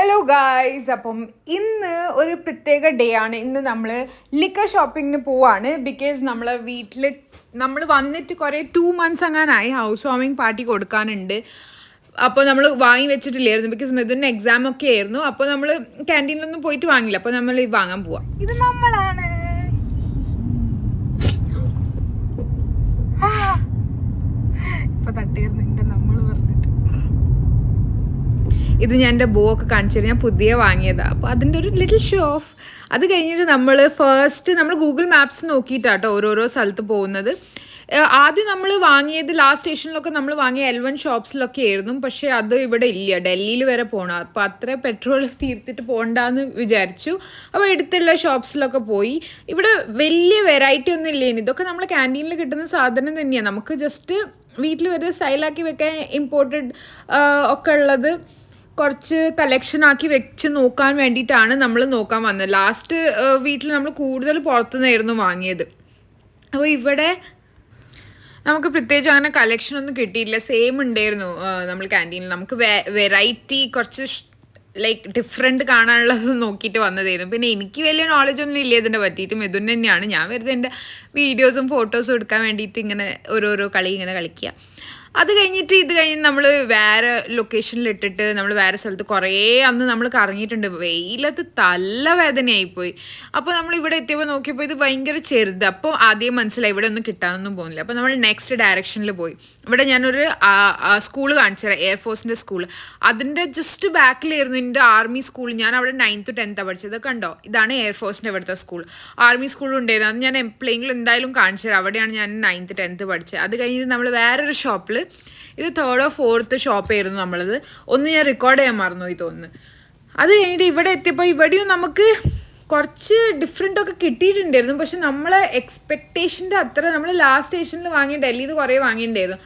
Hello guys, അപ്പം ഇന്ന് ഒരു പ്രത്യേക ഡേ ആണ്. ഇന്ന് നമ്മൾ ലിക്കർ ഷോപ്പിങ്ങിന് പോവാണ്. ബിക്കോസ് നമ്മളെ വീട്ടിൽ നമ്മൾ വന്നിട്ട് കുറേ 2 months അങ്ങാനായി. ഹൗസ് വാമിങ് പാർട്ടി കൊടുക്കാനുണ്ട്. അപ്പോൾ നമ്മൾ വാങ്ങി വെച്ചിട്ടില്ലായിരുന്നു. ബിക്കോസ് മിഥുന് എക്സാം ഒക്കെ ആയിരുന്നു. അപ്പോൾ നമ്മൾ ക്യാൻറ്റീനിലൊന്നും പോയിട്ട് വാങ്ങില്ല. അപ്പോൾ നമ്മൾ ഇത് വാങ്ങാൻ പോവാം. ഇത് നമ്മളാണ്. ഇപ്പം തട്ടിയിരുന്നുണ്ട് നമ്മൾ പറഞ്ഞിട്ട്. ഇത് ഞാൻ എൻ്റെ ബോ ഒക്കെ കാണിച്ചു തരാം. ഞാൻ പുതിയ വാങ്ങിയതാണ്. അപ്പോൾ അതിൻ്റെ ഒരു ലിറ്റിൽ ഷോ ഓഫ്. അത് കഴിഞ്ഞിട്ട് നമ്മൾ ഗൂഗിൾ മാപ്സ് നോക്കിയിട്ടാട്ടോ ഓരോരോ സ്ഥലത്ത് പോകുന്നത്. ആദ്യം നമ്മൾ വാങ്ങിയത് ലാസ്റ്റ് സ്റ്റേഷനിലൊക്കെ നമ്മൾ വാങ്ങിയ L1 ഷോപ്സിലൊക്കെ ആയിരുന്നു. പക്ഷേ അത് ഇവിടെ ഇല്ല, ഡൽഹിയിൽ വരെ പോകണം. അപ്പോൾ അത്ര പെട്രോൾ തീർത്തിട്ട് പോകണ്ടെന്ന് വിചാരിച്ചു. അപ്പോൾ അടുത്തുള്ള ഷോപ്സിലൊക്കെ പോയി. ഇവിടെ വലിയ വെറൈറ്റി ഒന്നും ഇല്ല. ഇതൊക്കെ നമ്മൾ ക്യാൻറ്റീനിൽ കിട്ടുന്ന സാധനം തന്നെയാണ്. നമുക്ക് ജസ്റ്റ് വീട്ടിൽ വെറുതെ സ്റ്റൈലാക്കി വെക്കാൻ ഇമ്പോർട്ടഡ് ഒക്കെ ഉള്ളത് കുറച്ച് കളക്ഷൻ ആക്കി വെച്ച് നോക്കാൻ വേണ്ടിയിട്ടാണ് നമ്മൾ നോക്കാൻ വന്നത്. ലാസ്റ്റ് വീട്ടിൽ നമ്മൾ കൂടുതൽ പുറത്തുനിന്നായിരുന്നു വാങ്ങിയത്. അപ്പോൾ ഇവിടെ നമുക്ക് പ്രത്യേകിച്ച് അങ്ങനെ കളക്ഷൻ ഒന്നും കിട്ടിയില്ല. സെയിം ഉണ്ടായിരുന്നു നമ്മൾ ക്യാൻറ്റീനിൽ. നമുക്ക് വെറൈറ്റി കുറച്ച് ലൈക്ക് ഡിഫറെൻറ്റ് കാണാനുള്ളത് നോക്കിയിട്ട് വന്നതായിരുന്നു. പിന്നെ എനിക്ക് വലിയ നോളജ് ഒന്നും ഇല്ല ഇതിനെ പറ്റിയിട്ട്. മിഥുൻ തന്നെയാണ്. ഞാൻ വെറുതെ എൻ്റെ വീഡിയോസും ഫോട്ടോസും എടുക്കാൻ വേണ്ടിയിട്ട് ഇങ്ങനെ ഓരോരോ കളി ഇങ്ങനെ കളിക്കുക. അത് കഴിഞ്ഞിട്ട് നമ്മൾ വേറെ ലൊക്കേഷനിൽ ഇട്ടിട്ട് നമ്മൾ വേറെ സ്ഥലത്ത് കുറേ അന്ന് നമ്മൾ കറങ്ങിയിട്ടുണ്ട്. വെയിലത്ത് തലവേദനയായിപ്പോയി. അപ്പോൾ നമ്മൾ ഇവിടെ എത്തിയപ്പോൾ നോക്കിയപ്പോൾ ഇത് ഭയങ്കര ചെറുത്. അപ്പോൾ ആദ്യം മനസ്സിലായി ഇവിടെ ഒന്നും കിട്ടാനൊന്നും പോകുന്നില്ല. അപ്പോൾ നമ്മൾ നെക്സ്റ്റ് ഡയറക്ഷനിൽ പോയി. ഇവിടെ ഞാനൊരു സ്കൂൾ കാണിച്ചു തരാം, എയർഫോഴ്സിൻ്റെ സ്കൂൾ. അതിൻ്റെ ജസ്റ്റ് ബാക്കിലായിരുന്നു എൻ്റെ ആർമി സ്കൂൾ. ഞാൻ അവിടെ 9th to 10th പഠിച്ചത്. കണ്ടോ, ഇതാണ് എയർഫോഴ്സിൻ്റെ ഇവിടുത്തെ സ്കൂൾ. ആർമി സ്കൂളും ഉണ്ടായിരുന്നു. അത് ഞാൻ എപ്പോഴെങ്കിലും എന്തായാലും കാണിച്ചു തരാം. അവിടെയാണ് ഞാൻ 9th 10th പഠിച്ചത്. അത് കഴിഞ്ഞ് നമ്മൾ വേറൊരു ഷോപ്പിൽ, ഇത് 3rd or 4th ഷോപ്പായിരുന്നു നമ്മളത്. ഒന്ന് ഞാൻ റെക്കോർഡ് ചെയ്യാൻ മറന്നുപോയി തോന്നുന്നു. അത് കഴിഞ്ഞിട്ട് ഇവിടെ എത്തിയപ്പോൾ ഇവിടെയും നമുക്ക് കുറച്ച് ഡിഫറെൻ്റ് ഒക്കെ കിട്ടിയിട്ടുണ്ടായിരുന്നു. പക്ഷെ നമ്മളെ എക്സ്പെക്റ്റേഷൻ്റെ അത്ര, നമ്മൾ ലാസ്റ്റ് സ്റ്റേഷനിൽ വാങ്ങിയ ഡൽഹിയിൽ കുറേ വാങ്ങിയിട്ടുണ്ടായിരുന്നു,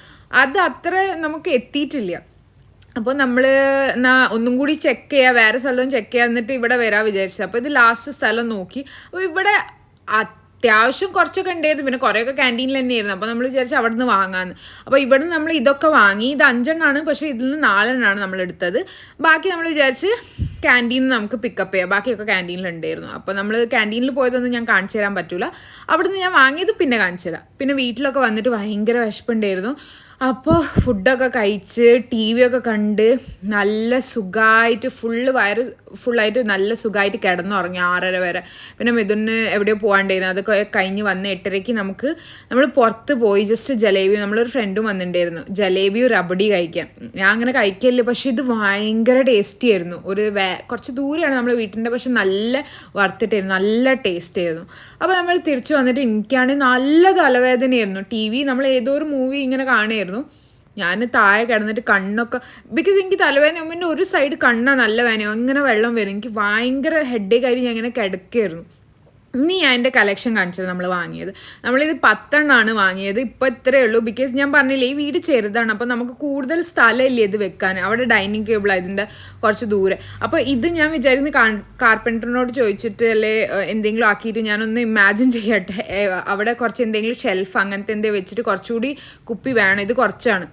അത് അത്ര നമുക്ക് എത്തിയിട്ടില്ല. അപ്പോൾ നമ്മൾ ഒന്നും കൂടി ചെക്ക് ചെയ്യുക, വേറെ സ്ഥലവും ചെക്ക് ചെയ്യുക, എന്നിട്ട് ഇവിടെ വരാൻ വിചാരിച്ചത്. അപ്പോൾ ഇത് ലാസ്റ്റ് സ്ഥലം നോക്കി. അപ്പോൾ ഇവിടെ അത്യാവശ്യം കുറച്ചൊക്കെ ഉണ്ടായിരുന്നു. പിന്നെ കുറേയൊക്കെ ക്യാൻറ്റീനിൽ തന്നെയായിരുന്നു. അപ്പോൾ നമ്മൾ വിചാരിച്ചു അവിടെ നിന്ന് വാങ്ങാമെന്ന്. അപ്പോൾ ഇവിടെ നിന്ന് നമ്മൾ ഇതൊക്കെ വാങ്ങി. ഇത് 5 എണ്ണമാണ്, പക്ഷേ ഇതിൽ നിന്ന് 4 എണ്ണമാണ് നമ്മൾ എടുത്തത്. ബാക്കി നമ്മൾ വിചാരിച്ച് ക്യാൻറ്റീനിൽ നമുക്ക് പിക്കപ്പ് ചെയ്യാം. ബാക്കിയൊക്കെ ക്യാൻറ്റീനിലുണ്ടായിരുന്നു. അപ്പോൾ നമ്മൾ ക്യാൻറ്റീനിൽ പോയതൊന്നും ഞാൻ കാണിച്ചു തരാൻ പറ്റില്ല. അവിടെ നിന്ന് ഞാൻ വാങ്ങിയത് പിന്നെ കാണിച്ചു തരാം. പിന്നെ വീട്ടിലൊക്കെ വന്നിട്ട് ഭയങ്കര വിശപ്പുണ്ടായിരുന്നു. അപ്പോൾ ഫുഡൊക്കെ കഴിച്ച് TV ഒക്കെ കണ്ട് നല്ല സുഖമായിട്ട് ഫുള്ളായിട്ട് നല്ല സുഖമായിട്ട് കിടന്നുറങ്ങി 6:30 വരെ. പിന്നെ മിഥുന് എവിടെയോ പോകാണ്ടായിരുന്നു. അതൊക്കെ കഴിഞ്ഞ് വന്ന് 8:30ക്ക് നമ്മൾ പുറത്ത് പോയി ജസ്റ്റ് ജലേബി, നമ്മളൊരു ഫ്രണ്ടും വന്നിട്ടുണ്ടായിരുന്നു, ജലേബിയും റബഡി കഴിക്കാം. ഞാൻ അങ്ങനെ കഴിക്കില്ല, പക്ഷേ ഇത് ഭയങ്കര ടേസ്റ്റി ആയിരുന്നു. കുറച്ച് ദൂരെയാണ് നമ്മുടെ വീട്ടിൻ്റെ, പക്ഷെ നല്ല വർത്തിട്ടായിരുന്നു, നല്ല ടേസ്റ്റ് ആയിരുന്നു. അപ്പോൾ നമ്മൾ തിരിച്ചു വന്നിട്ട് എനിക്കാണെങ്കിൽ നല്ല തലവേദനയായിരുന്നു. TV നമ്മൾ ഏതോ ഒരു മൂവി ഇങ്ങനെ കാണുമായിരുന്നു. ഞാൻ താഴെ കിടന്നിട്ട് കണ്ണൊക്കെ, ബിക്കോസ് എനിക്ക് തലവേദന മുമ്പേ ഒരു സൈഡ് കണ്ണാണ് നല്ല വേദനയോ അങ്ങനെ വെള്ളം വരും. എനിക്ക് ഭയങ്കര ഹെഡേക്ക് ആയിട്ട് ഞാൻ ഇങ്ങനെ കിടക്കുകയായിരുന്നു. ഇനി ഞാൻ എൻ്റെ കളക്ഷൻ കാണിച്ചത് നമ്മൾ വാങ്ങിയത്. നമ്മളിത് 10 എണ്ണമാണ് വാങ്ങിയത്. ഇപ്പോൾ ഇത്രയേ ഉള്ളൂ. ബിക്കോസ് ഞാൻ പറഞ്ഞില്ലേ, ഈ വീട് ചെറുതാണ്. അപ്പോൾ നമുക്ക് കൂടുതൽ സ്ഥലമില്ല ഇത് വെക്കാൻ. അവിടെ ഡൈനിങ് ടേബിൾ അതിൻ്റെ കുറച്ച് ദൂരെ. അപ്പോൾ ഇത് ഞാൻ വിചാരിക്കുന്ന കാർപ്പൻറ്ററിനോട് ചോദിച്ചിട്ട് അല്ലെ എന്തെങ്കിലും ആക്കിയിട്ട് ഞാനൊന്ന് ഇമാജിൻ ചെയ്യട്ടെ. അവിടെ കുറച്ച് എന്തെങ്കിലും ഷെൽഫ് അങ്ങനത്തെ എന്തെങ്കിലും വെച്ചിട്ട് കുറച്ചുകൂടി കുപ്പി വേണം. ഇത് കുറച്ചാണ്.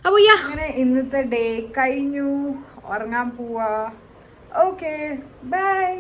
അപ്പോൾ അങ്ങനെ ഇന്നത്തെ ഡേ കഴിഞ്ഞു. ഉറങ്ങാൻ പോവാ. Okay, by.